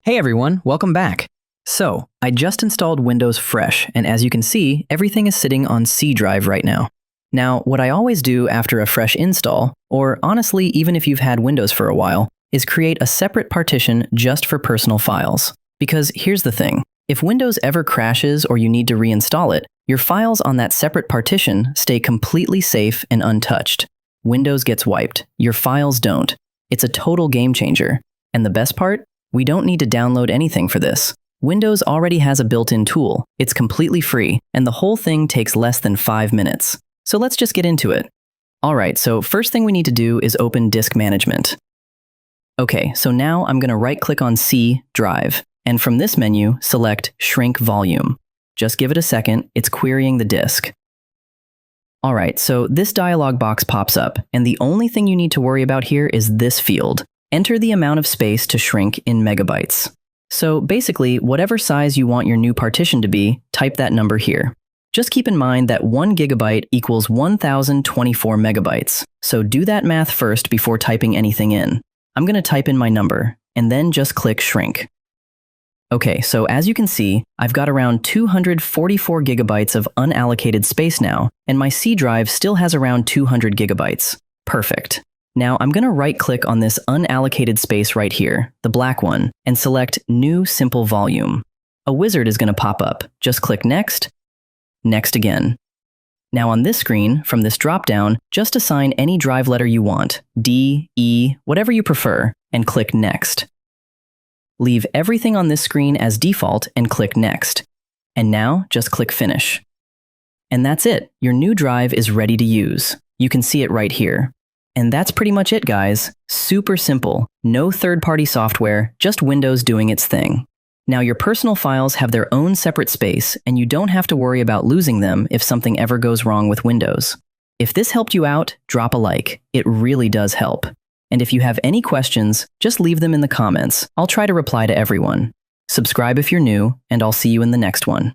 Hey everyone, welcome back. So, I just installed Windows Fresh, and as you can see, everything is sitting on C drive right now. Now, what I always do after a fresh install, or honestly even if you've had Windows for a while, is create a separate partition just for personal files. Because here's the thing, if Windows ever crashes or you need to reinstall it, your files on that separate partition stay completely safe and untouched. Windows gets wiped, your files don't. It's a total game changer. And the best part? We don't need to download anything for this. Windows already has a built-in tool, it's completely free, and the whole thing takes less than 5 minutes. So let's just get into it. Alright, so first thing we need to do is open Disk Management. Okay, so now I'm going to right-click on C, Drive, and from this menu, select Shrink Volume. Just give it a second, it's querying the disk. Alright, so this dialog box pops up, and the only thing you need to worry about here is this field. Enter the amount of space to shrink in megabytes. So basically, whatever size you want your new partition to be, type that number here. Just keep in mind that 1 gigabyte equals 1024 megabytes, so do that math first before typing anything in. I'm going to type in my number, and then just click Shrink. Okay, so as you can see, I've got around 244 gigabytes of unallocated space now, and my C drive still has around 200 gigabytes. Perfect. Now I'm going to right-click on this unallocated space right here, the black one, and select New Simple Volume. A wizard is going to pop up. Just click Next, Next again. Now on this screen, from this drop-down, just assign any drive letter you want, D, E, whatever you prefer, and click Next. Leave everything on this screen as default and click Next. And now just click Finish. And that's it. Your new drive is ready to use. You can see it right here. And that's pretty much it, guys. Super simple. No third-party software, just Windows doing its thing. Now your personal files have their own separate space, and you don't have to worry about losing them if something ever goes wrong with Windows. If this helped you out, drop a like. It really does help. And if you have any questions, just leave them in the comments. I'll try to reply to everyone. Subscribe if you're new, and I'll see you in the next one.